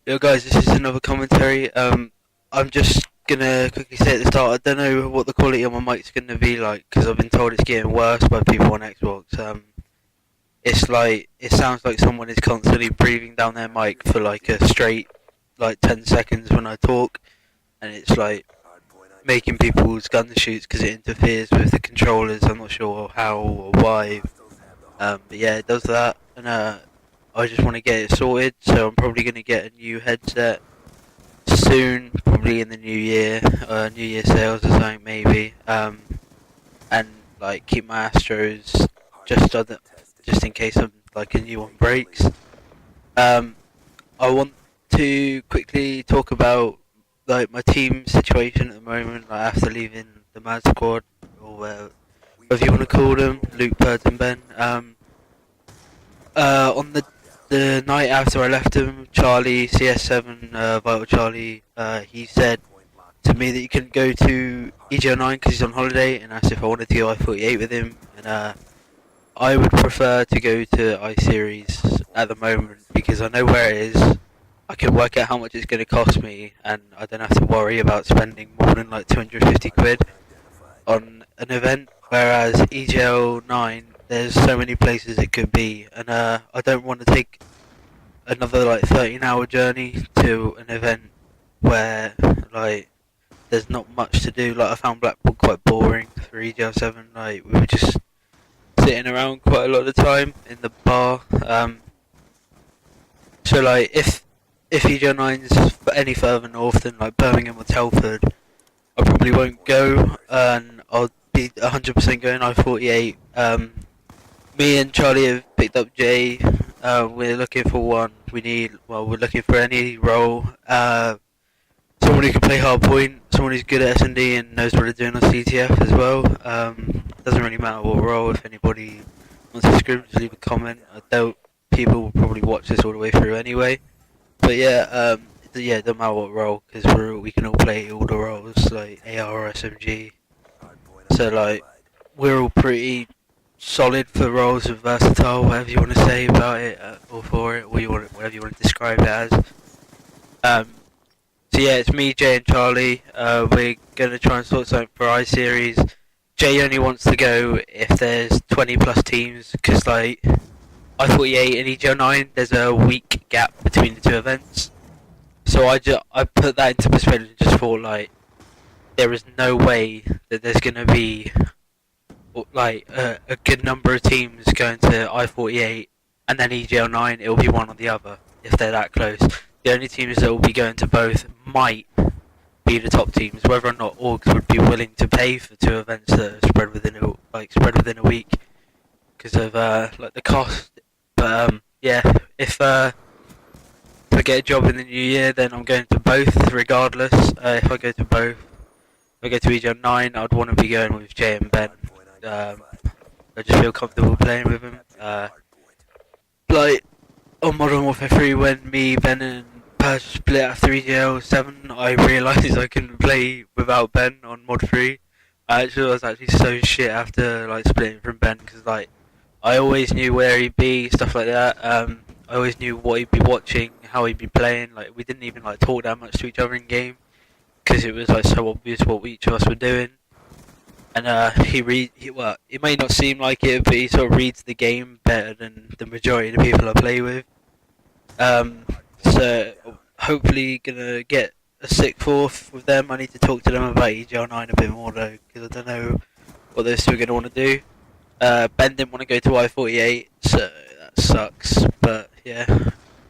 Yo guys, this is another commentary. I'm just gonna quickly say at the start, I don't know what the quality on my mic's gonna be like because I've been told it's getting worse by people on Xbox. It's like it sounds like someone is constantly breathing down their mic for like a straight like 10 seconds when I talk, and it's like making people's guns shoot because it interferes with the controllers. I'm not sure how or why, but yeah, it does that, and I just want to get it sorted. So I'm probably gonna get a new headset soon, probably in the new year, New Year sales or something maybe. And like keep my Astros just in case like a new one breaks. Um, I want to quickly talk about like my team situation at the moment, like after leaving the Mad Squad or whatever you want to call them, Luke, Bird, and Ben. On the night after I left him, Charlie CS7, Vital Charlie, he said to me that he couldn't go to EGL9 because he's on holiday, and asked if I wanted to go I-48 with him. And I would prefer to go to I-Series at the moment because I know where it is. I can work out how much it's going to cost me, and I don't have to worry about spending more than like 250 quid on an event. Whereas EGL9, there's so many places it could be, and I don't want to take another like 13-hour journey to an event where like there's not much to do. Like I found Blackpool quite boring for EGL7. Like we were just sitting around quite a lot of the time in the bar. So like if EGL9's any further north than like Birmingham or Telford, I probably won't go, and I'll be 100% going I-48. Me and Charlie have picked up Jay. We're looking for one. We're looking for any role. Someone who can play hard point, someone who's good at S&D and knows what they're doing on CTF as well. Doesn't really matter what role. If anybody wants to scrim, just leave a comment. I doubt people will probably watch this all the way through anyway. But yeah, it doesn't matter what role because we can all play all the roles like AR or SMG. So like we're all pretty solid for roles of versatile, whatever you want to say about it, or for it, whatever you want to describe it as. So yeah, it's me, Jay, and Charlie. We're gonna try and sort something for I Series. Jay only wants to go if there's 20 plus teams, because like I-48 and EGL9, there's a week gap between the two events. So I put that into perspective and just thought like there is no way that there's gonna be like a good number of teams going to I-48 and then EGL9. It will be one or the other if they're that close. The only teams that will be going to both might be the top teams. Whether or not orgs would be willing to pay for two events that are spread within a week because of like the cost. But yeah, if I get a job in the new year, then I'm going to both regardless. If I go to both, if I go to EGL9, I'd want to be going with Jay and Ben. I just feel comfortable playing with him. Like on Modern Warfare 3, when me, Ben, and Paz split after EGL7, I realised I couldn't play without Ben on Mod 3. I was actually so shit after like splitting from Ben because like I always knew where he'd be, stuff like that. I always knew what he'd be watching, how he'd be playing. Like we didn't even like talk that much to each other in game because it was like so obvious what each of us were doing. And well, it may not seem like it, but he sort of reads the game better than the majority of the people I play with. So hopefully gonna get a sick fourth with them. I need to talk to them about EGL9 a bit more though, because I don't know what those two are gonna want to do. Ben didn't want to go to I-48, so that sucks. But yeah,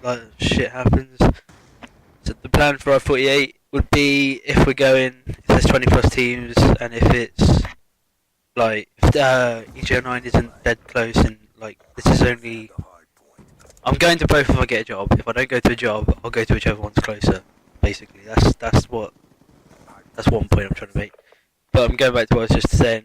like shit happens. So the plan for I-48 would be if we're going, if there's 20 plus teams, and if it's like if EGL9 isn't dead close, and like this is only, I'm going to both if I get a job. If I don't go to a job, I'll go to whichever one's closer. Basically, that's one point I'm trying to make. But I'm going back to what I was just saying.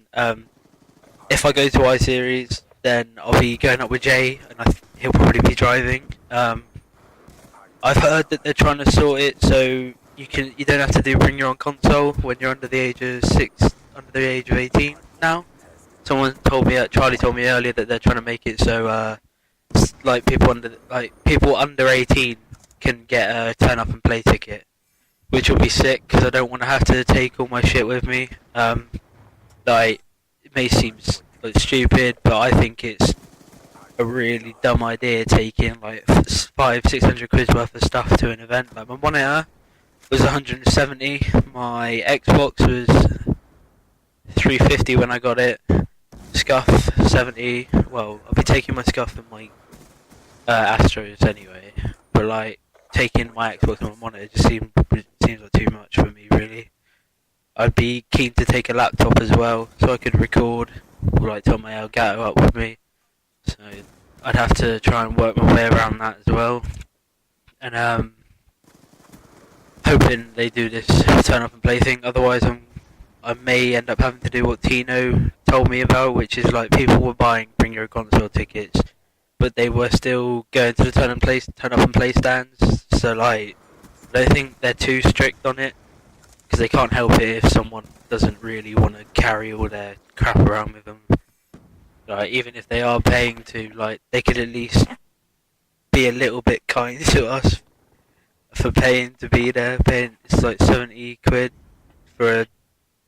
If I go to I Series, then I'll be going up with Jay, and he'll probably be driving. I've heard that they're trying to sort it so you don't have to bring your own console when you're under the age of 18 now. Someone told me, Charlie told me earlier that they're trying to make it so like people under 18 can get a turn up and play ticket, which will be sick because I don't want to have to take all my shit with me. Like, it may seem like stupid, but I think it's a really dumb idea taking like 500-600 quid worth of stuff to an event. Like, my monitor was 170, my Xbox was 350 when I got it, Scuff 70. Well, I'll be taking my Scuff and my Astros anyway, but like taking my Xbox and my monitor just seems like too much for me, really. I'd be keen to take a laptop as well, so I could record, or like tell my Elgato up with me. So I'd have to try and work my way around that as well. And hoping they do this turn up and play thing. Otherwise, I may end up having to do what Tino told me about, which is like people were buying Bring Your Console tickets, but they were still going to the turn up and play stands. So like, I don't think they're too strict on it, because they can't help it if someone doesn't really want to carry all their crap around with them. Like, even if they are paying to, like, they could at least be a little bit kind to us for paying to be there. It's like 70 quid for a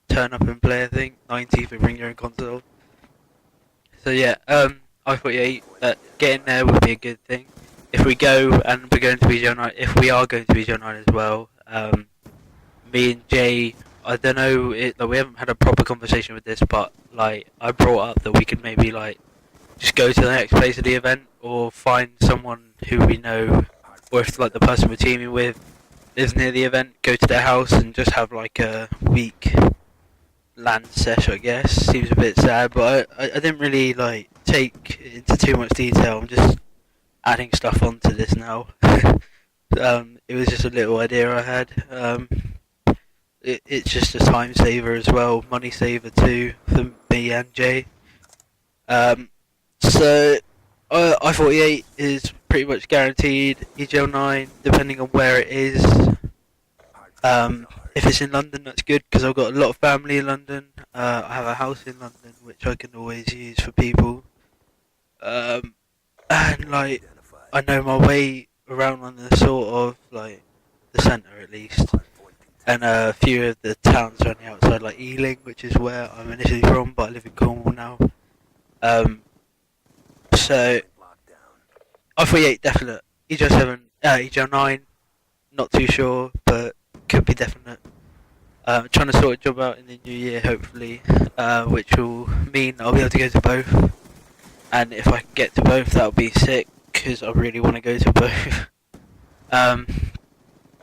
turn up and play, I think. 90 for Bring Your Own Console. So yeah, I thought getting there would be a good thing. If we go and we're going to BO9, if we are going to BO9 as well, me and Jay, I don't know, we haven't had a proper conversation with this, but like I brought up that we could maybe like just go to the next place of the event, or find someone who we know, or if like the person we're teaming with lives near the event, go to their house and just have like a week LAN sesh, I guess. Seems a bit sad, but I didn't really like take it into too much detail. I'm just adding stuff onto this now. It was just a little idea I had. It's just a time saver as well, money saver too for me and Jay. So I-48 is pretty much guaranteed. EGL9, depending on where it is. If it's in London, that's good because I've got a lot of family in London. I have a house in London which I can always use for people. And like, I know my way around London, sort of, like the centre at least. And a few of the towns around the outside, like Ealing, which is where I'm initially from, but I live in Cornwall now. So I-48 definite. EGL7, EGL9, not too sure, but could be definite. Trying to sort a job out in the new year, hopefully, which will mean I'll be able to go to both. And if I can get to both, that'll be sick, because I really want to go to both.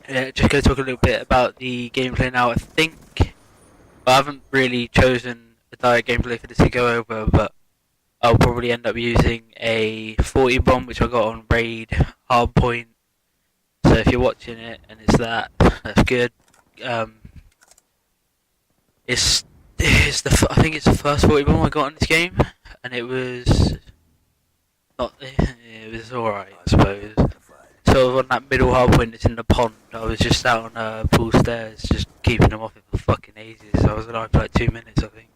Yeah, just going to talk a little bit about the gameplay now. I think I haven't really chosen a direct gameplay for this to go over, but I'll probably end up using a 40 bomb, which I got on raid hardpoint. So if you're watching it and it's that's good. I think it's the first 40 bomb I got in this game, and it was alright, I suppose. Sort of on that middle hardpoint that's in the pond. I was just out on pool stairs, just keeping them off it for fucking ages. I was alive for like 2 minutes, I think.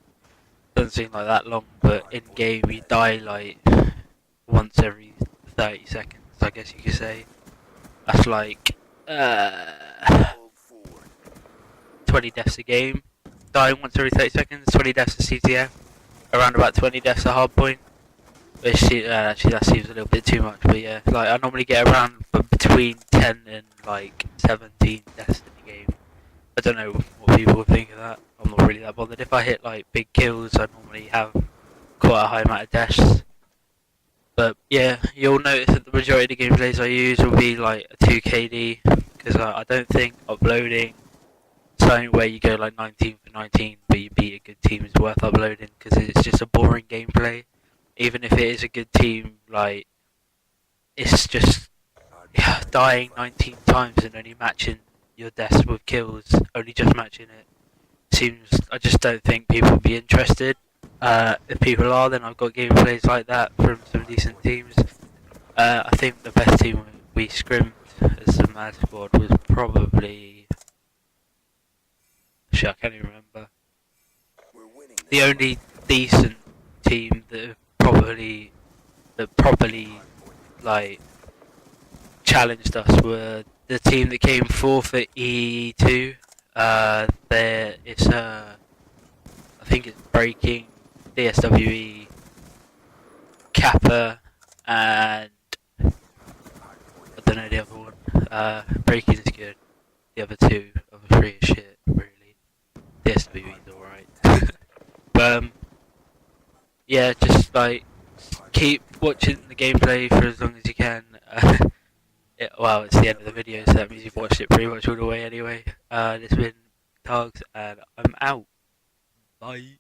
Doesn't seem like that long, but in game you die like once every 30 seconds, I guess you could say. That's like 20 deaths a game. Dying once every 30 seconds, 20 deaths a CTF, around about 20 deaths a hardpoint. Actually, that seems a little bit too much, but yeah, like I normally get around between 10 and like 17 deaths in the game. I don't know what people would think of that. I'm not really that bothered. If I hit like big kills, I normally have quite a high amount of deaths. But yeah, you'll notice that the majority of the gameplays I use will be like a 2KD, because I don't think uploading something where you go like 19 for 19 but you beat a good team is worth uploading, because it's just a boring gameplay. Even if it is a good team, like, it's just dying 19 times and only matching your deaths with kills, only just matching it. I just don't think people would be interested. If people are, then I've got gameplays like that from some decent teams. I think the best team we scrimmed as the Mad Squad was probably... Shit, I can't even remember. The only decent team that properly like challenged us were the team that came fourth at E2. There it's I think it's Breaking, DSWE, Kappa, and I don't know the other one. Breaking is good. The other two, other three is shit, really. DSWE is alright. But yeah, just like keep watching the gameplay for as long as you can. Well, it's the end of the video, so that means you've watched it pretty much all the way anyway. This has been Targs, and I'm out. Bye.